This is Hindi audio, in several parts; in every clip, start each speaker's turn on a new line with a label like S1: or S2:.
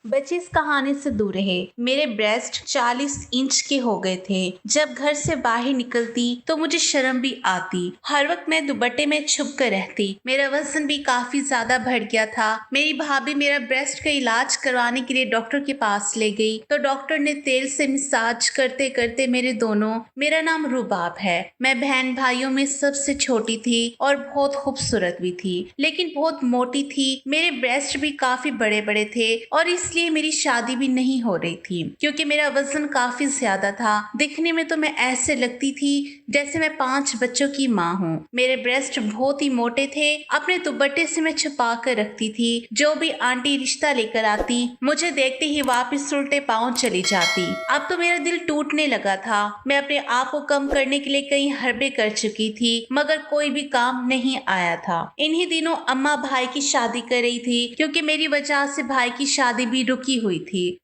S1: बच्चे इस कहानी से दूर रहे। मेरे ब्रेस्ट 40 इंच के हो गए थे। जब घर से बाहर निकलती तो मुझे शर्म भी आती। हर वक्त मैं दुपट्टे में छुप कर रहती। मेरा वजन भी काफी ज्यादा बढ़ गया था। मेरी भाभी मेरा ब्रेस्ट का इलाज करवाने के लिए डॉक्टर के पास ले गई तो डॉक्टर ने तेल से मसाज करते करते मेरे दोनों, मेरा नाम रुबाब है, मैं बहन भाइयों में सबसे छोटी थी और बहुत खूबसूरत भी थी, लेकिन बहुत मोटी थी। मेरे ब्रेस्ट भी काफी बड़े बड़े थे और इसलिए मेरी शादी भी नहीं हो रही थी क्योंकि मेरा वजन काफी ज्यादा था। दिखने में तो मैं ऐसे लगती थी जैसे मैं 5 बच्चों की माँ हूँ। मेरे ब्रेस्ट बहुत ही मोटे थे। अपने दुपट्टे से मैं छुपा कर रखती थी। जो भी आंटी रिश्ता लेकर आती मुझे देखते ही वापस उल्टे पांव चली जाती। अब तो मेरा दिल टूटने लगा था। मैं अपने आप को कम करने के लिए कई हरबे कर चुकी थी मगर कोई भी काम नहीं आया था। इन्हीं दिनों अम्मा भाई की शादी कर रही थी क्योंकि मेरी वजह से भाई की शादी भी रुकी हुई थी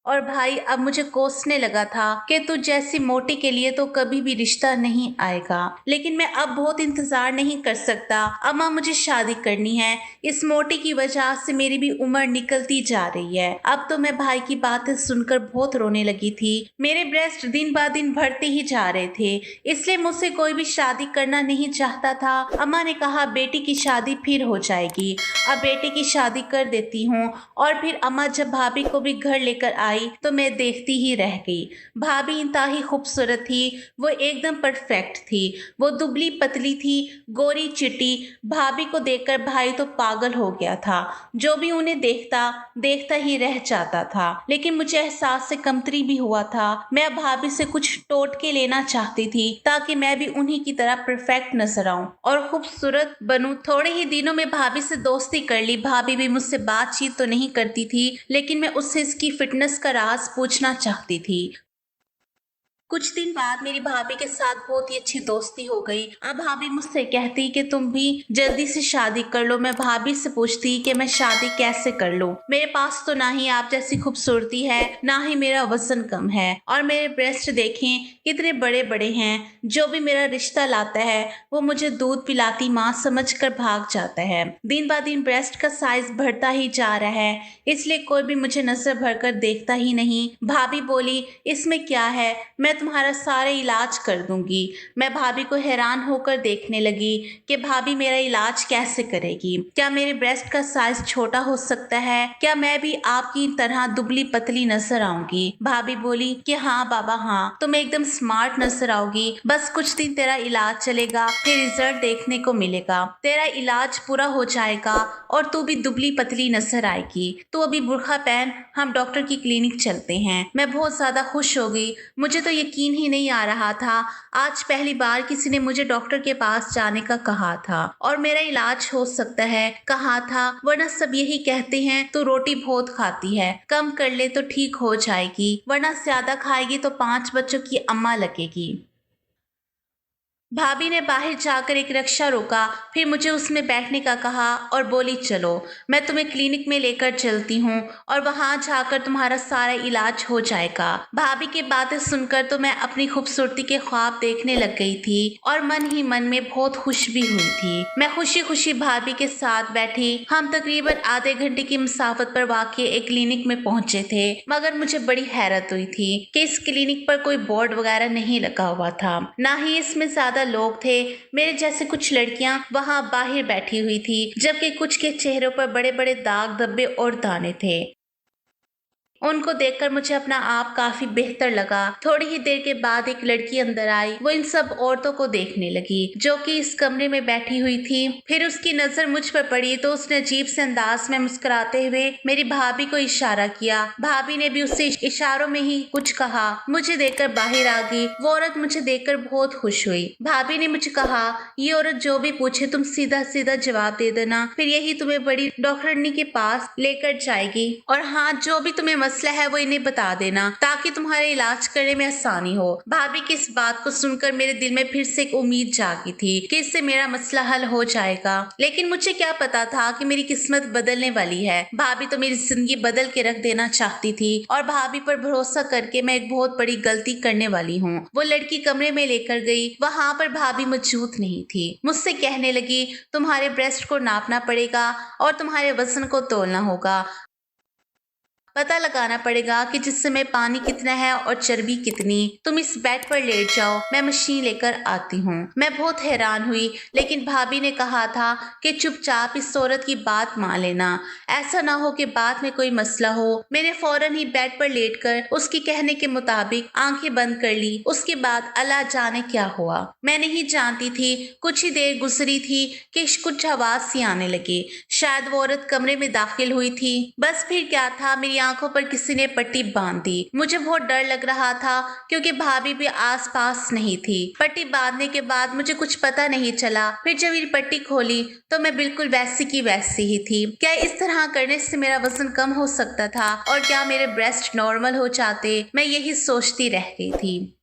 S1: और भाई अब मुझे कोसने लगा था कि तू जैसी मोटी के लिए तो कभी भी रिश्ता नहीं आएगा। लेकिन मैं अब बहुत इंतजार नहीं कर सकता। अम्मा मुझे शादी करनी है। इस मोटी की वजह से मेरी भी उम्र निकलती जा रही है। अब तो मैं भाई की बातें सुनकर बहुत रोने लगी थी। मेरे ब्रेस्ट दिन ब दिन बढ़ते ही जा रहे थे, इसलिए मुझसे कोई भी शादी करना नहीं चाहता था। अम्मा ने कहा बेटी की शादी फिर हो जाएगी, अब बेटे की शादी कर देती हूँ। और फिर अम्मा जब भाभी को भी घर लेकर आई तो मैं देखती ही रह गई। भाभी इंतहाई खूबसूरत थी। वो एकदम परफेक्ट थी। वो दुबली पतली थी, गोरी चिट्टी। भाभी को देखकर भाई तो पागल हो गया था। जो भी उन्हें देखता देखता ही रह जाता था। लेकिन मुझे एहसास से कमतरी भी हुआ था। मैं अब भाभी से कुछ टोटके लेना चाहती थी ताकि मैं भी उन्हीं की तरह परफेक्ट नजर आऊं और खूबसूरत बनूं। थोड़े ही दिनों में भाभी से दोस्ती कर ली। भाभी भी मुझसे बातचीत तो नहीं करती थी, लेकिन मैं उससे इसकी फिटनेस का राज पूछना चाहती थी। कुछ दिन बाद मेरी भाभी के साथ बहुत ही अच्छी दोस्ती हो गई। अब भाभी मुझसे कहती कि तुम भी जल्दी से शादी कर लो। मैं भाभी से पूछती कि मैं शादी कैसे कर लूं। मेरे पास तो ना ही आप जैसी खूबसूरती है, ना ही मेरा वजन कम है, और मेरे ब्रेस्ट देखें कितने बड़े बड़े हैं। जो भी मेरा रिश्ता लाता है वो मुझे दूध पिलाती माँ समझकर भाग जाता है। दिन ब दिन ब्रेस्ट का साइज बढ़ता ही जा रहा है, इसलिए कोई भी मुझे नजर भरकर देखता ही नहीं। भाभी बोली इसमें क्या है, मैं तुम्हारा सारा इलाज कर दूंगी। मैं भाभी को हैरान होकर देखने लगी कि भाभी मेरा इलाज कैसे करेगी। क्या मेरे ब्रेस्ट का साइज छोटा हो सकता है? क्या मैं भी आपकी तरह दुबली पतली नजर आऊंगी? भाभी बोली कि हाँ बाबा हाँ, तुम एकदम स्मार्ट नजर आओगी। बस कुछ दिन तेरा इलाज चलेगा, फिर रिजल्ट देखने को मिलेगा। तेरा इलाज पूरा हो जाएगा और तू भी दुबली पतली नजर आएगी। तू अभी बुर्खा पहन, हम डॉक्टर की क्लिनिक चलते हैं। मैं बहुत ज्यादा खुश हो गई। मुझे तो यकीन ही नहीं आ रहा था। आज पहली बार किसी ने मुझे डॉक्टर के पास जाने का कहा था और मेरा इलाज हो सकता है कहा था, वरना सब यही कहते हैं तू रोटी बहुत खाती है, कम कर ले तो ठीक हो जाएगी, वरना ज्यादा खाएगी तो 5 बच्चों की अम्मा लगेगी। भाभी ने बाहर जाकर एक रिक्शा रोका, फिर मुझे उसमें बैठने का कहा और बोली चलो, मैं तुम्हें क्लिनिक में लेकर चलती हूँ और वहां जाकर तुम्हारा सारा इलाज हो जाएगा। भाभी की बातें सुनकर तो मैं अपनी खूबसूरती के ख्वाब देखने लग गई थी और मन ही मन में बहुत खुश भी हुई थी। मैं खुशी खुशी भाभी के साथ बैठी। हम तकरीबन आधे घंटे की मुसाफत पर वाक़ई एक क्लिनिक में पहुंचे थे, मगर मुझे बड़ी हैरत हुई थी कि इस क्लिनिक पर कोई बोर्ड वगैरह नहीं लगा हुआ था, ना ही इसमें ज्यादा लोग थे। मेरे जैसे कुछ लड़कियां वहां बाहर बैठी हुई थी, जबकि कुछ के चेहरों पर बड़े बड़े दाग धब्बे और दाने थे। उनको देखकर मुझे अपना आप काफी बेहतर लगा। थोड़ी ही देर के बाद एक लड़की अंदर आई। वो इन सब औरतों को देखने लगी जो कि इस कमरे में बैठी हुई थी। फिर उसकी नजर मुझ पर पड़ी तो उसने अजीब से अंदाज में मुस्कुराते हुए मेरी भाभी को इशारा किया। भाभी ने भी उससे इशारों में ही कुछ कहा। मुझे देखकर बाहर आ गई। वो औरत मुझे देखकर बहुत खुश हुई। भाभी ने मुझे कहा, ये औरत जो भी पूछे तुम सीधा सीधा जवाब दे देना, फिर यही तुम्हें बड़ी डॉक्टरनी के पास लेकर जाएगी। और हाँ, जो भी तुम्हें मसला है वो इन्हें बता देना ताकि तुम्हारे इलाज करने में आसानी हो। भाभी की इस बात को सुनकर मेरे दिल में फिर से एक उम्मीद जागी थी कि इससे मेरा मसला हल हो जाएगा। लेकिन मुझे क्या पता था कि मेरी किस्मत बदलने वाली है। भाभी तो मेरी जिंदगी बदल के रख देना चाहती थी और भाभी पर भरोसा करके मैं एक बहुत बड़ी गलती करने वाली हूँ। वो लड़की कमरे में लेकर गई। वहां पर भाभी मौजूद नहीं थी। मुझसे कहने लगी, तुम्हारे ब्रेस्ट को नापना पड़ेगा और तुम्हारे वजन को तोलना होगा। पता लगाना पड़ेगा कि जिस्म में पानी कितना है और चर्बी कितनी। तुम इस बेड पर लेट जाओ, मैं मशीन लेकर आती हूँ। मैं बहुत हैरान हुई, लेकिन भाभी ने कहा था कि चुपचाप इस औरत की बात मान लेना, ऐसा ना हो कि बाद में कोई मसला हो। मैंने फौरन ही बेड पर लेटकर उसके कहने के मुताबिक आंखें बंद कर ली। उसके बाद अल्लाह जाने क्या हुआ। मैं नहीं जानती थी। कुछ ही देर गुजरी थी कि कुछ आवाज सी आने लगी। शायद वो औरत कमरे में दाखिल हुई थी। बस फिर क्या था, मेरी आंखों पर किसी ने पट्टी बांध दी। मुझे बहुत डर लग रहा था क्योंकि भाभी भी आस पास नहीं थी। पट्टी बांधने के बाद मुझे कुछ पता नहीं चला। फिर जब ये पट्टी खोली तो मैं बिल्कुल वैसी की वैसी ही थी। क्या इस तरह करने से मेरा वजन कम हो सकता था और क्या मेरे ब्रेस्ट नॉर्मल हो जाते? मैं यही सोचती रह गई थी,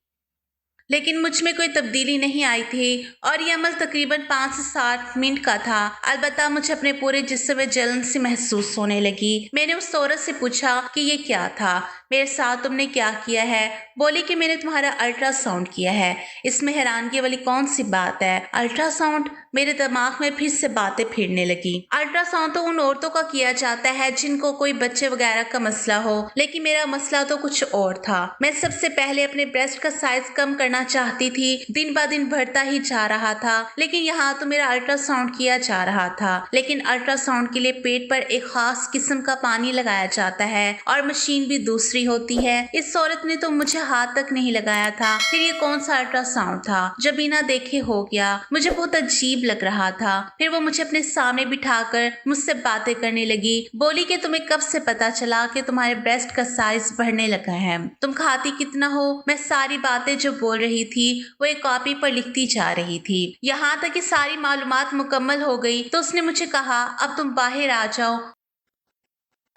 S1: लेकिन मुझ में कोई तब्दीली नहीं आई थी और यह अमल तकरीबन 5 से 7 मिनट का था। अलबत्ता मुझे अपने पूरे जिस्म में जलन सी महसूस होने लगी। मैंने उस औरत से पूछा कि ये क्या था, मेरे साथ तुमने क्या किया है? बोली कि मैंने तुम्हारा अल्ट्रासाउंड किया है। इसमें हैरानगी वाली कौन सी बात है? अल्ट्रासाउंड? मेरे दिमाग में फिर से बातें फिरने लगी। अल्ट्रासाउंड तो उन औरतों का किया जाता है जिनको कोई बच्चे वगैरह का मसला हो, लेकिन मेरा मसला तो कुछ और था। मैं सबसे पहले अपने ब्रेस्ट का साइज कम करना चाहती थी। दिन ब दिन बढ़ता ही जा रहा था, लेकिन यहाँ तो मेरा अल्ट्रासाउंड किया जा रहा था। लेकिन अल्ट्रासाउंड के लिए पेट पर एक खास किस्म का पानी लगाया जाता है और मशीन भी दूसरी होती है। इस औरत ने तो मुझे हाथ तक नहीं लगाया था। फिर ये कौन सा अल्ट्रासाउंड था जो बिना देखे हो गया? मुझे बहुत अजीब लग रहा था। फिर वो मुझे अपने सामने बिठाकर मुझसे बातें करने लगी। बोली कि तुम्हें कब से पता चला कि तुम्हारे ब्रेस्ट का साइज बढ़ने लगा है? तुम खाती कितना हो? मैं सारी बातें जो बोल रही थी वो एक कॉपी पर लिखती जा रही थी। यहाँ तक कि सारी मालूमात मुकम्मल हो गई तो उसने मुझे कहा, अब तुम बाहर आ जाओ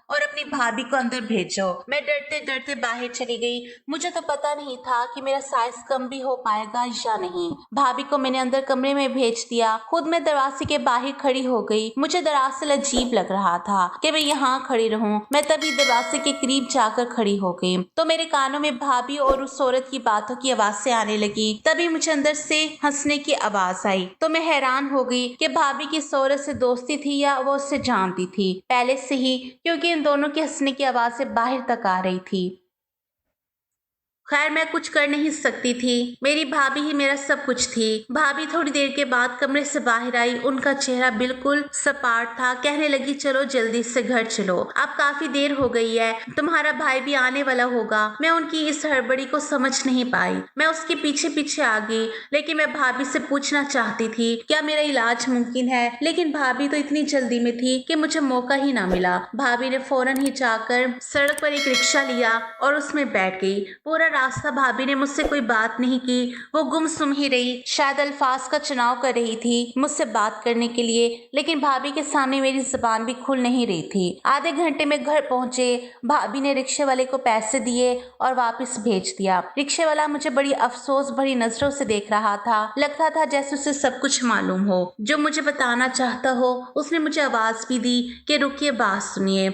S1: और अपनी भाभी को अंदर भेजो। मैं डरते डरते बाहर चली गई। मुझे तो पता नहीं था कि मेरा साइज कम भी हो पाएगा या नहीं। भाभी को मैंने अंदर कमरे में भेज दिया। खुद मैं दरवाजे के बाहर खड़ी हो गई। मुझे दरअसल अजीब लग रहा था कि मैं यहाँ खड़ी रहूं। मैं तभी दरवाजे के करीब जाकर खड़ी हो गई तो मेरे कानों में भाभी और उस औरत की बातों की आवाजें आने लगी। तभी मुझे अंदर से हंसने की आवाज आई तो मैं हैरान हो गई कि भाभी की इस औरत से दोस्ती थी या वो उससे जानती थी पहले से ही, क्योंकि इन दोनों की हंसने की आवाजें बाहर तक आ रही थी। खैर मैं कुछ कर नहीं सकती थी। मेरी भाभी ही मेरा सब कुछ थी। भाभी थोड़ी देर के बाद कमरे से बाहर आई। उनका चेहरा बिल्कुल सपाट था। कहने लगी, चलो जल्दी से घर चलो, अब काफी देर हो गई है, तुम्हारा भाई भी आने वाला होगा। मैं उनकी इस हड़बड़ी को समझ नहीं पाई। मैं उसके पीछे पीछे आ गई, लेकिन मैं भाभी से पूछना चाहती थी क्या मेरा इलाज मुमकिन है, लेकिन भाभी तो इतनी जल्दी में थी कि मुझे मौका ही ना मिला। भाभी ने फौरन ही जाकर सड़क पर एक रिक्शा लिया और उसमें बैठ गई। पूरा रास्ता भाभी ने मुझसे कोई बात नहीं की। वो गुमसुम ही रही, शायद अल्फाज का चुनाव कर रही थी मुझसे बात करने के लिए, लेकिन भाभी के सामने मेरी जुबान भी खुल नहीं रही थी। आधे घंटे में घर पहुंचे। भाभी ने रिक्शे वाले को पैसे दिए और वापस भेज दिया। रिक्शे वाला मुझे बड़ी अफसोस भरी नजरों से देख रहा था। लगता था जैसे उसे सब कुछ मालूम हो जो मुझे बताना चाहता हो। उसने मुझे आवाज भी दी कि रुकिए, बात सुनिए।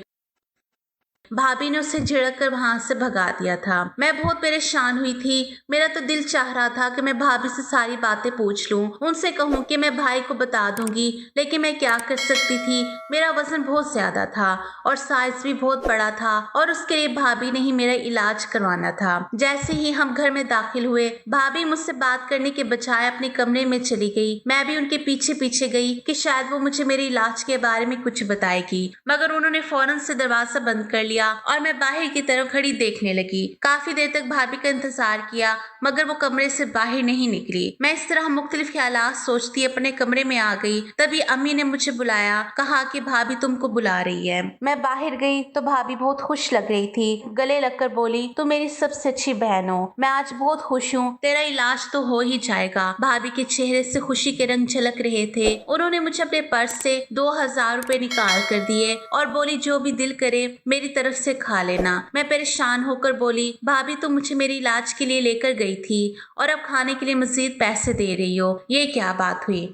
S1: भाभी ने उसे झिड़क कर वहां से भगा दिया था। मैं बहुत परेशान हुई थी। मेरा तो दिल चाह रहा था कि मैं भाभी से सारी बातें पूछ लूं, उनसे कहूं कि मैं भाई को बता दूंगी, लेकिन मैं क्या कर सकती थी? मेरा वजन बहुत ज्यादा था और साइज भी बहुत बड़ा था और उसके लिए भाभी ने ही मेरा इलाज करवाना था। जैसे ही हम घर में दाखिल हुए, भाभी मुझसे बात करने के बजाय अपने कमरे में चली गई। मैं भी उनके पीछे पीछे गई कि शायद वो मुझे मेरे इलाज के बारे में कुछ बताएगी, मगर उन्होंने फौरन से दरवाजा बंद कर लिया और मैं बाहर की तरफ खड़ी देखने लगी। काफी देर तक भाभी का इंतजार किया, मगर वो कमरे से बाहर नहीं निकली। मैं इस तरह मुख्तलिफ ख्यालात सोचती अपने कमरे में आ गई। तभी अम्मी ने मुझे बुलाया, कहा कि भाभी तुमको बुला रही है। मैं बाहर गई तो भाभी बहुत खुश लग रही थी। गले लगकर बोली, तुम मेरी सबसे अच्छी बहन हो, मैं आज बहुत खुश हूँ, तेरा इलाज तो हो ही जाएगा। भाभी के चेहरे से खुशी के रंग झलक रहे थे। उन्होंने मुझे अपने पर्स से 2000 रुपए निकाल कर दिए और बोली, जो भी दिल करे मेरी तरफ से खा लेना। मैं परेशान होकर बोली, भाभी तुम मुझे मेरे इलाज के लिए लेकर गई थी और अब खाने के लिए मजीद पैसे दे रही हो, ये क्या बात हुई?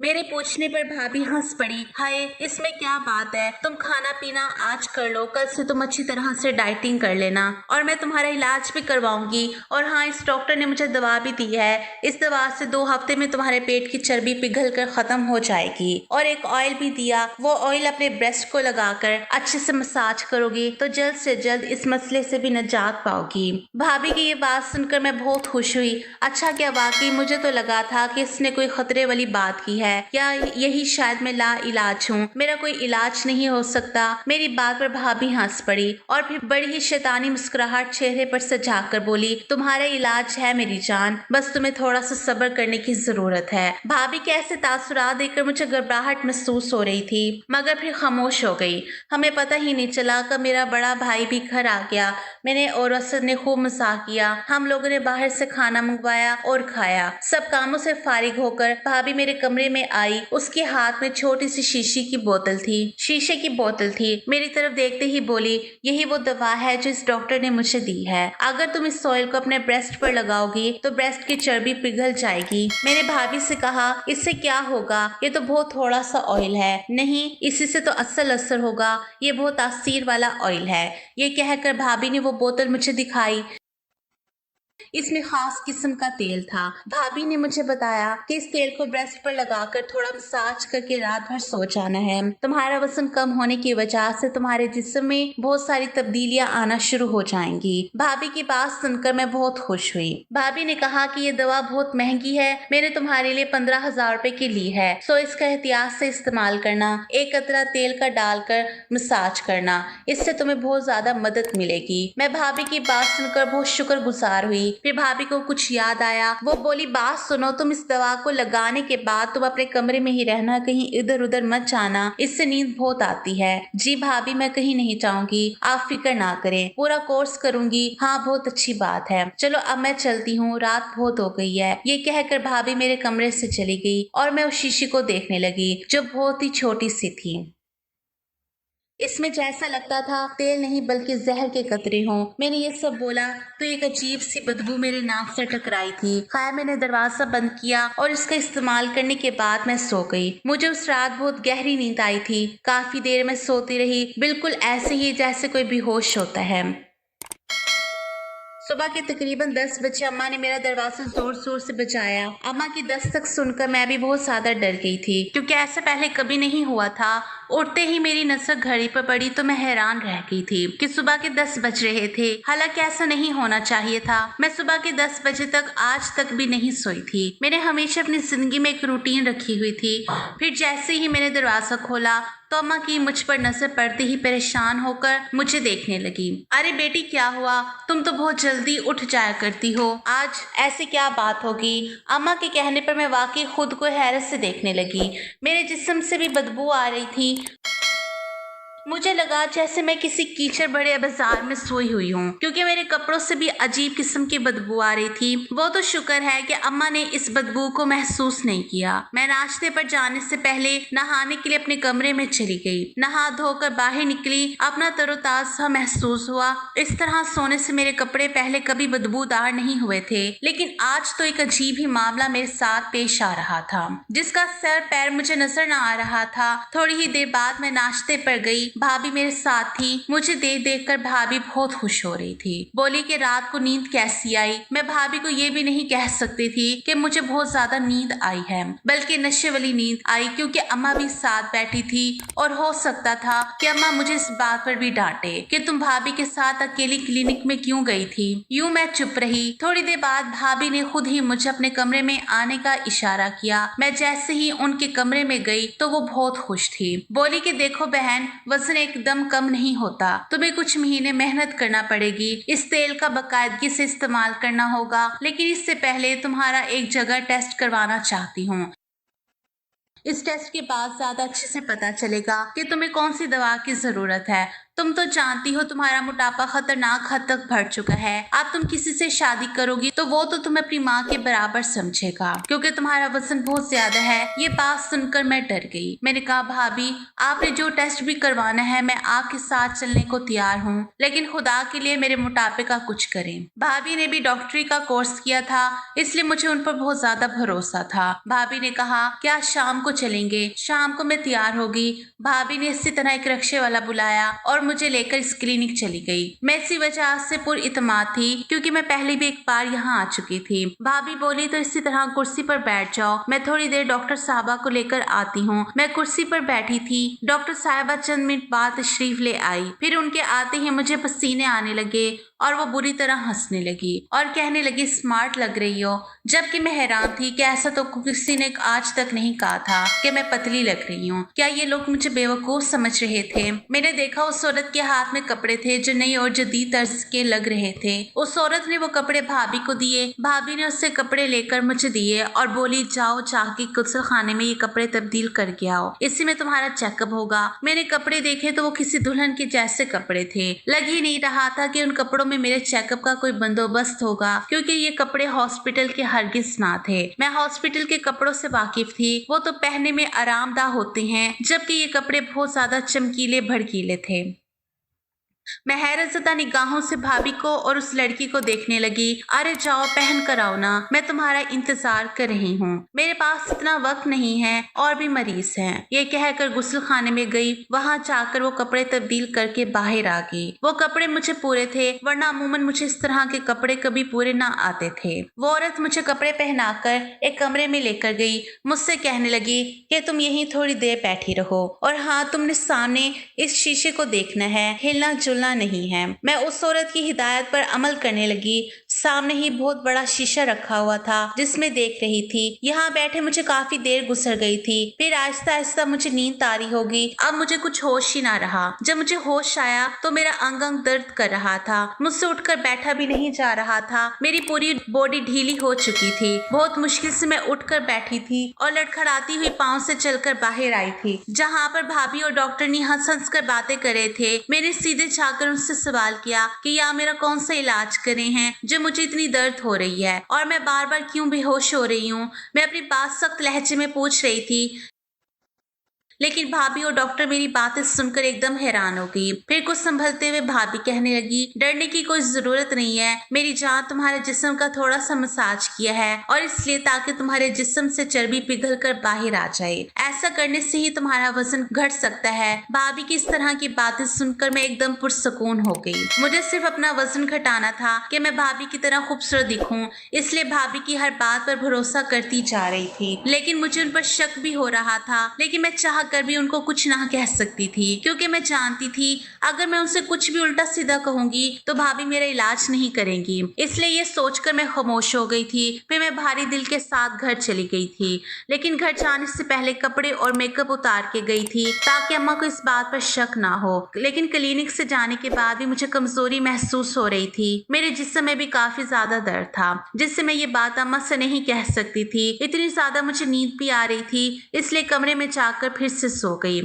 S1: मेरे पूछने पर भाभी हंस पड़ी। हाय, इसमें क्या बात है, तुम खाना पीना आज कर लो, कल से तुम अच्छी तरह से डाइटिंग कर लेना और मैं तुम्हारा इलाज भी करवाऊंगी। और हाँ, इस डॉक्टर ने मुझे दवा भी दी है, इस दवा से 2 हफ्ते में तुम्हारे पेट की चर्बी पिघल कर खत्म हो जाएगी। और एक ऑयल भी दिया, वो ऑयल अपने ब्रेस्ट को लगाकर अच्छे से मसाज करोगी तो जल्द से जल्द इस मसले से भी निजात पाओगी। भाभी की ये बात सुनकर मैं बहुत खुश हुई। अच्छा क्या, वाकई मुझे तो लगा था कि इसने कोई खतरे वाली बात की है, या यही शायद मैं ला इलाज हूँ, मेरा कोई इलाज नहीं हो सकता। मेरी बात पर भाभी हंस पड़ी और फिर बड़ी ही शैतानी मुस्कुराहट चेहरे पर सजा कर बोली, तुम्हारा इलाज है मेरी जान, बस तुम्हें थोड़ा सा सब्र करने की जरूरत है। भाभी के ऐसे तासुरात देखकर मुझे घबराहट महसूस हो रही थी, मगर फिर खामोश हो गई। हमें पता ही नहीं चला कब मेरा बड़ा भाई भी घर आ गया। मैंने और असद ने खूब मजाक किया, हम लोगों ने बाहर से खाना मंगवाया और खाया। सब कामों से फारिग होकर भाभी मेरे कमरे में आई। उसके हाथ में छोटी सी शीशे की बोतल थी। मेरी तरफ देखते ही बोली, यही वो दवा है जो इस डॉक्टर ने मुझे दी है, अगर तुम इस ऑयल को अपने ब्रेस्ट पर लगाओगी तो ब्रेस्ट की चर्बी पिघल जाएगी। मैंने भाभी से कहा, इससे क्या होगा, ये तो बहुत थोड़ा सा ऑयल है। नहीं, इसी से तो असल असर होगा, ये बहुत तासीर वाला ऑयल है। ये कहकर भाभी ने वो बोतल मुझे दिखाई। इसमें खास किस्म का तेल था। भाभी ने मुझे बताया कि इस तेल को ब्रेस्ट पर लगाकर थोड़ा मसाज करके रात भर सो जाना है। तुम्हारा वजन कम होने की वजह से तुम्हारे जिस्म में बहुत सारी तब्दीलियां आना शुरू हो जाएंगी। भाभी की बात सुनकर मैं बहुत खुश हुई। भाभी ने कहा कि ये दवा बहुत महंगी है, मैंने तुम्हारे लिए 15,000 रुपए की ली है, सो इसका एहतियात से इस्तेमाल करना। एक कतरा तेल का डालकर मसाज करना, इससे तुम्हें बहुत ज्यादा मदद मिलेगी। मैं भाभी की बात सुनकर बहुत शुक्रगुजार हुई। फिर भाभी को कुछ याद आया। वो बोली, बात सुनो, तुम इस दवा को लगाने के बाद तुम अपने कमरे में ही रहना, कहीं इधर उधर मत जाना, इससे नींद बहुत आती है। जी भाभी, मैं कहीं नहीं जाऊंगी, आप फिक्र ना करें, पूरा कोर्स करूंगी। हाँ, बहुत अच्छी बात है, चलो अब मैं चलती हूँ, रात बहुत हो गई है। ये कहकर भाभी मेरे कमरे से चली गई और मैं उस शीशी को देखने लगी जो बहुत ही छोटी सी थी। इसमें जैसा लगता था तेल नहीं बल्कि जहर के कतरे हों। मैंने ये सब बोला तो एक अजीब सी बदबू मेरे नाक से टकराई थी। खैर, मैंने दरवाजा बंद किया और इसका इस्तेमाल करने के बाद मैं सो गई। मुझे उस रात बहुत गहरी नींद आई थी। काफी देर में सोती रही, बिल्कुल ऐसे ही जैसे कोई बेहोश होता है। सुबह के तकरीबन 10 बजे अम्मा ने मेरा दरवाजा जोर जोर से बजाया। अम्मा की दस्तक सुनकर मैं भी बहुत ज्यादा डर गई थी, क्योंकि ऐसा पहले कभी नहीं हुआ था। उठते ही मेरी नजर घड़ी पर पड़ी तो मैं हैरान रह गई थी कि सुबह के 10 बज रहे थे। हालांकि ऐसा नहीं होना चाहिए था। मैं सुबह के 10 बजे तक आज तक भी नहीं सोई थी। मैंने हमेशा अपनी जिंदगी में एक रूटीन रखी हुई थी। फिर जैसे ही मैंने दरवाजा खोला तो अम्मा की मुझ पर नजर पड़ते ही परेशान होकर मुझे देखने लगी। अरे बेटी, क्या हुआ, तुम तो बहुत जल्दी उठ जाया करती हो, आज ऐसी क्या बात होगी। अम्मा के कहने पर मैं वाकई खुद को हैरत से देखने लगी। मेरे जिस्म से भी बदबू आ रही थी। मुझे लगा जैसे मैं किसी कीचड़ भरे बाजार में सोई हुई हूँ, क्योंकि मेरे कपड़ों से भी अजीब किस्म की बदबू आ रही थी। वो तो शुक्र है कि अम्मा ने इस बदबू को महसूस नहीं किया। मैं नाश्ते पर जाने से पहले नहाने के लिए अपने कमरे में चली गई। नहा धोकर बाहर निकली, अपना तरोताजा महसूस हुआ। इस तरह सोने से मेरे कपड़े पहले कभी बदबूदार नहीं हुए थे, लेकिन आज तो एक अजीब ही मामला मेरे साथ पेश आ रहा था, जिसका सर पैर मुझे नजर न आ रहा था। थोड़ी ही देर बाद मैं नाश्ते पर गई। भाभी मेरे साथ थी। मुझे देख देख कर भाभी बहुत खुश हो रही थी। बोली कि रात को नींद कैसी आई। मैं भाभी को ये भी नहीं कह सकती थी कि मुझे बहुत ज्यादा नींद आई है, बल्कि नशे वाली नींद आई, क्योंकि अम्मा भी साथ बैठी थी और हो सकता था कि अम्मा मुझे इस बात पर भी डांटे कि तुम भाभी के साथ अकेली क्लिनिक में क्यों गई थी। यूं मैं चुप रही। थोड़ी देर बाद भाभी ने खुद ही मुझे अपने कमरे में आने का इशारा किया। मैं जैसे ही उनके कमरे में गई तो वो बहुत खुश थी। बोली कि देखो बहन, वजन एकदम कम नहीं होता, तुम्हें कुछ महीने मेहनत करना पड़ेगी। इस तेल का बाकायदगी से इस्तेमाल करना होगा, लेकिन इससे पहले तुम्हारा एक जगह टेस्ट करवाना चाहती हूँ। इस टेस्ट के बाद ज्यादा अच्छे से पता चलेगा कि तुम्हें कौन सी दवा की जरूरत है। तुम तो जानती हो तुम्हारा मोटापा खतरनाक हद तक बढ़ चुका है। अब तुम किसी से शादी करोगी तो वो तो तुम्हें अपनी माँ के बराबर समझेगा, क्योंकि तुम्हारा वजन बहुत ज्यादा है। ये बात सुनकर मैं डर गई। मैंने कहा, भाभी आपने जो टेस्ट भी करवाना है मैं आपके साथ चलने को तैयार हूँ, लेकिन खुदा के लिए मेरे मोटापे का कुछ करें। भाभी ने भी डॉक्टरी का कोर्स किया था, इसलिए मुझे उन पर बहुत ज्यादा भरोसा था। भाभी ने कहा, क्या शाम को चलेंगे? शाम को मैं तैयार होगी। भाभी ने इसी तरह एक रिक्शे वाला बुलाया और मुझे लेकर इस क्लिनिक चली गई। मैं इसी वजह से पूरी इत्मीनान थी, क्योंकि मैं पहले भी एक बार यहाँ आ चुकी थी। भाभी बोली, तो इसी तरह कुर्सी पर बैठ जाओ, मैं थोड़ी देर डॉक्टर साहबा को लेकर आती हूँ। मैं कुर्सी पर बैठी थी। डॉक्टर साहबा चंद मिनट बाद तशरीफ ले आई। फिर उनके आते ही मुझे पसीने आने लगे और वो बुरी तरह हंसने लगी और कहने लगी, स्मार्ट लग रही हो। जबकि मैं हैरान थी कि ऐसा तो किसी ने आज तक नहीं कहा था कि मैं पतली लग रही हूँ। क्या ये लोग मुझे बेवकूफ समझ रहे थे? मैंने देखा उस औरत के हाथ में कपड़े थे जो नई और जदीद तर्ज के लग रहे थे। उस औरत ने वो कपड़े भाभी को दिए। भाभी ने उससे कपड़े लेकर मुझे दिए और बोली, जाओ जाके गुस्ल खाने में ये कपड़े तब्दील करके आओ, इसी में तुम्हारा चेकअप होगा। मैंने कपड़े देखे तो वो किसी दुल्हन के जैसे कपड़े थे। लग ही नहीं रहा था कि उन कपड़ों में मेरे चेकअप का कोई बंदोबस्त होगा, क्योंकि ये कपड़े हॉस्पिटल के हरगिज ना थे। मैं हॉस्पिटल के कपड़ों से वाकिफ थी। वो तो पहनने में आरामदाह होते हैं, जबकि ये कपड़े बहुत ज्यादा चमकीले भड़कीले थे। मैं हैरत ज़दा निगाहों से भाभी को और उस लड़की को देखने लगी। अरे जाओ पहन कर आओ ना, मैं तुम्हारा इंतजार कर रही हूँ। मेरे पास इतना वक्त नहीं है और भी मरीज हैं। ये कहकर गुस्ल खाने में गई। वहां जाकर वो कपड़े तब्दील करके बाहर आ गई। वो कपड़े मुझे पूरे थे, वरना अमूमन मुझे इस तरह के कपड़े कभी पूरे ना आते थे। वो औरत मुझे कपड़े पहनाकर एक कमरे में लेकर गई। मुझसे कहने लगी कि तुम यहीं थोड़ी देर बैठी रहो, और हाँ, तुमने सामने इस शीशे को देखना है, हिलना जुलना नहीं है। मैं उस औरत की हिदायत पर अमल करने लगी। सामने ही बहुत बड़ा शीशा रखा हुआ था जिसमें देख रही थी। यहाँ बैठे मुझे काफी देर गुजर गई थी। फिर आहिस्ता आहिस्ता मुझे नींद तारी होगी। अब मुझे कुछ होश ही ना रहा। जब मुझे होश आया तो मेरा अंग अंग दर्द कर रहा था। मुझसे उठकर बैठा भी नहीं जा रहा था। मेरी पूरी बॉडी ढीली हो चुकी थी। बहुत मुश्किल से मैं उठकर बैठी थी और लड़खड़ाती हुई पाँव से चलकर बाहर आई थी, जहाँ पर भाभी और डॉक्टर ने हंस हंस कर बातें कर रहे थे। मैंने सीधे जाकर उनसे सवाल किया कि या मेरा कौन सा इलाज करे हैं जो मुझे इतनी दर्द हो रही है और मैं बार बार क्यों बेहोश हो रही हूँ। मैं अपनी बात सख्त लहजे में पूछ रही थी, लेकिन भाभी और डॉक्टर मेरी बातें सुनकर एकदम हैरान हो गई। फिर कुछ संभलते हुए भाभी कहने लगी, डरने की कोई जरूरत नहीं है मेरी जान, तुम्हारे जिस्म का थोड़ा सा मसाज किया है और इसलिए ताकि तुम्हारे जिस्म से चर्बी पिघल कर बाहर आ जाए। ऐसा करने से ही तुम्हारा वजन घट सकता है। भाभी की इस तरह की बातें सुनकर मैं एकदम पुरसकून हो गई। मुझे सिर्फ अपना वजन घटाना था कि मैं भाभी की तरह खूबसूरत दिखूं, इसलिए भाभी की हर बात पर भरोसा करती जा रही थी। लेकिन मुझे उन पर शक भी हो रहा था, लेकिन मैं चाह कर भी उनको कुछ ना कह सकती थी, क्योंकि मैं जानती थी अगर मैं उनसे कुछ भी उल्टा सीधा कहूंगी तो भाभी मेरा इलाज नहीं करेंगी। इसलिए ये सोचकर मैं खामोश हो गई थी। फिर मैं भारी दिल के साथ घर चली गई थी, लेकिन घर जाने से पहले कपड़े और मेकअप उतार के गई थी ताकि अम्मा को इस बात पर शक ना हो। लेकिन क्लिनिक से जाने के बाद भी मुझे कमजोरी महसूस हो रही थी। मेरे जिस्म में भी काफी ज्यादा दर्द था, जिससे मैं ये बात अम्मा से नहीं कह सकती थी। इतनी ज्यादा मुझे नींद भी आ रही थी, इसलिए कमरे में जाकर फिर से सो गई।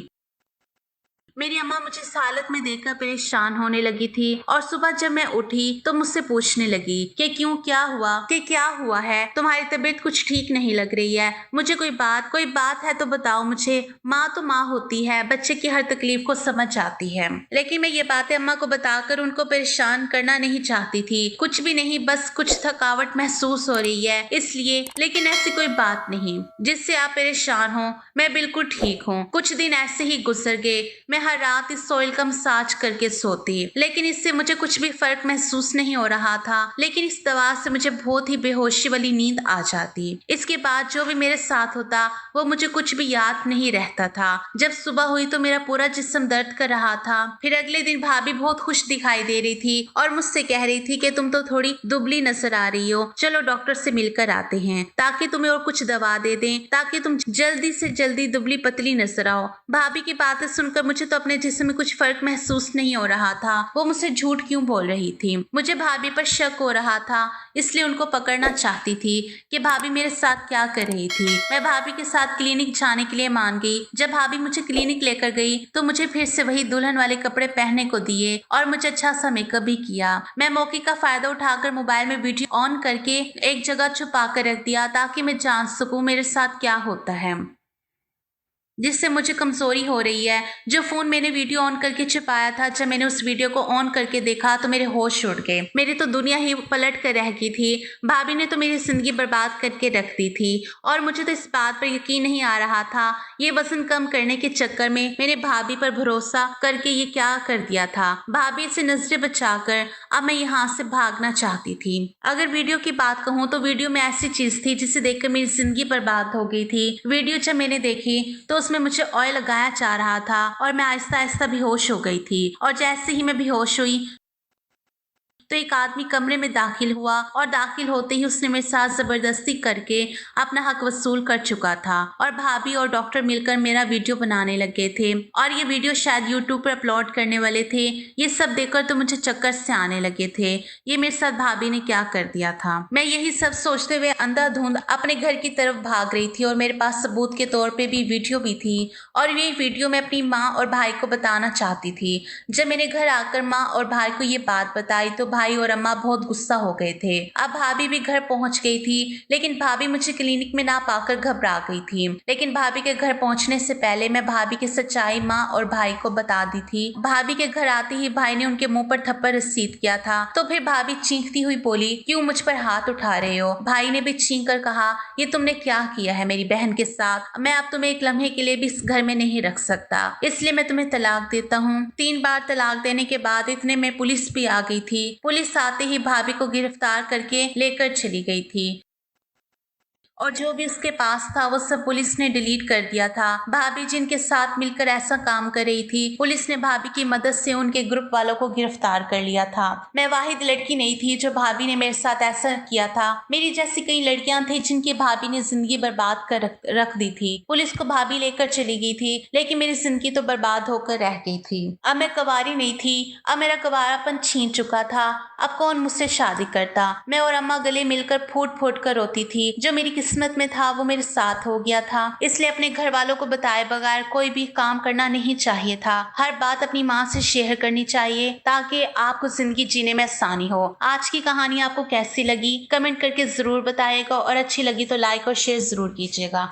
S1: मेरी अम्मा मुझे इस हालत में देखकर परेशान होने लगी थी और सुबह जब मैं उठी तो मुझसे पूछने लगी कि क्यों, क्या हुआ है, तुम्हारी तबीयत कुछ ठीक नहीं लग रही है। मुझे कोई बात है तो बताओ मुझे। माँ तो माँ होती है, बच्चे की हर तकलीफ को समझ जाती है। लेकिन मैं ये बातें अम्मा को बताकर उनको परेशान करना नहीं चाहती थी। कुछ भी नहीं, बस कुछ थकावट महसूस हो रही है इसलिए। लेकिन ऐसी कोई बात नहीं जिससे आप परेशान हो, मैं बिल्कुल ठीक हूँ। कुछ दिन ऐसे ही गुजर गए। मैं हर रात इस ऑयल का मसाज करके सोती, लेकिन इससे मुझे कुछ भी फर्क महसूस नहीं हो रहा था। लेकिन इस दवा से मुझे बहुत ही बेहोशी वाली नींद आ जाती। इसके बाद जो भी मेरे साथ होता वो मुझे कुछ भी याद नहीं रहता था। जब सुबह हुई तो मेरा पूरा जिस्म दर्द कर रहा था। फिर अगले दिन भाभी बहुत खुश दिखाई दे रही थी और मुझसे कह रही थी कि तुम तो थोड़ी दुबली नजर आ रही हो, चलो डॉक्टर से मिलकर आते हैं ताकि तुम्हें और कुछ दवा दे दें ताकि तुम जल्दी से जल्दी दुबली पतली नजर आओ। भाभी की बातें सुनकर मुझे तो अपने जिस्म में कुछ फर्क महसूस नहीं हो रहा था। वो मुझसे झूठ क्यों बोल रही थी? मुझे भाभी पर शक हो रहा था, इसलिए उनको पकड़ना चाहती थी कि भाभी मेरे साथ क्या कर रही थी। मैं भाभी के साथ क्लिनिक जाने के लिए मान गई। जब भाभी मुझे क्लिनिक लेकर गई तो मुझे फिर से वही दुल्हन वाले कपड़े पहनने को दिए और मुझे अच्छा सा मेकअप भी किया। मैं मौके का फायदा उठाकर मोबाइल में वीडियो ऑन करके एक जगह छुपा कर रख दिया ताकि मैं जान सकूं मेरे साथ क्या होता है, जिससे मुझे कमजोरी हो रही है। जो फोन मैंने वीडियो ऑन करके छिपाया था, जब मैंने उस वीडियो को ऑन करके देखा तो मेरे होश उड़ गए। मेरी तो दुनिया ही पलट कर रह गई थी। भाभी ने तो मेरी जिंदगी बर्बाद करके रख दी थी और मुझे तो इस बात पर यकीन नहीं आ रहा था ये वजन कम करने के चक्कर में मैंने भाभी पर भरोसा करके ये क्या कर दिया था। भाभी से नजरें बचाकर अब मैं यहाँ से भागना चाहती थी। अगर वीडियो की बात कहूँ तो वीडियो में ऐसी चीज थी जिसे देखकर मेरी जिंदगी बर्बाद हो गई थी। वीडियो जब मैंने देखी तो उसमें मुझे ऑयल लगाया जा रहा था और मैं आहिस्ता आहिस्ता बेहोश हो गई थी। और जैसे ही मैं बेहोश हुई तो एक आदमी कमरे में दाखिल हुआ और दाखिल होते ही उसने मेरे साथ जबरदस्ती करके अपना हक वसूल कर चुका था और भाभी और डॉक्टर मिलकर मेरा वीडियो बनाने लगे थे और ये वीडियो शायद यूट्यूब पर अपलोड करने वाले थे। ये सब देखकर तो मुझे चक्कर से आने लगे थे। ये मेरे साथ भाभी ने क्या कर दिया था। मैं यही सब सोचते हुए अंधाधुंध अपने घर की तरफ भाग रही थी और मेरे पास सबूत के तौर पे भी वीडियो भी थी और ये वीडियो मैं अपनी माँ और भाई को बताना चाहती थी। जब मैंने घर आकर माँ और भाई को ये बात बताई तो भाई और अम्मा बहुत गुस्सा हो गए थे। अब भाभी भी घर पहुंच गई थी, लेकिन भाभी मुझे क्लिनिक में ना पाकर घबरा गई थी। लेकिन भाभी के घर पहुंचने से पहले मैं भाभी की सच्चाई माँ और भाई को बता दी थी। भाभी के घर आते ही भाई ने उनके मुंह पर थप्पड़ रसीद किया था तो फिर भाभी चीखती हुई बोली, क्यों मुझ पर हाथ उठा रहे हो? भाई ने भी चीख कर कहा, ये तुमने क्या किया है मेरी बहन के साथ? मैं अब तुम्हें एक लम्हे के लिए भी इस घर में नहीं रख सकता, इसलिए मैं तुम्हें तलाक देता हूँ। 3 बार तलाक देने के बाद इतने में पुलिस भी आ गई थी। पुलिस आते ही भाभी को गिरफ्तार करके लेकर चली गई थी और जो भी उसके पास था वो सब पुलिस ने डिलीट कर दिया था। भाभी जिनके साथ मिलकर ऐसा काम कर रही थी, पुलिस ने भाभी की मदद से उनके ग्रुप वालों को गिरफ्तार कर लिया था। मैं वाहिद लड़की नहीं थी जो भाभी ने मेरे साथ ऐसा किया था। मेरी जैसी कई लड़कियां थी जिनकी भाभी ने जिंदगी बर्बाद कर रख दी थी। पुलिस को भाभी लेकर चली गई थी, लेकिन मेरी जिंदगी तो बर्बाद होकर रह गई थी। अब मैं कुंवारी नहीं थी, अब मेरा कुंवारापन छीन चुका था। अब कौन मुझसे शादी करता? मैं और अम्मा गले मिलकर फूट फूट कर रोती थी। जो मेरी किस्मत में था वो मेरे साथ हो गया था, इसलिए अपने घर वालों को बताए बगैर कोई भी काम करना नहीं चाहिए था। हर बात अपनी माँ से शेयर करनी चाहिए ताकि आपको जिंदगी जीने में आसानी हो। आज की कहानी आपको कैसी लगी कमेंट करके जरूर बताइएगा और अच्छी लगी तो लाइक और शेयर जरूर कीजिएगा।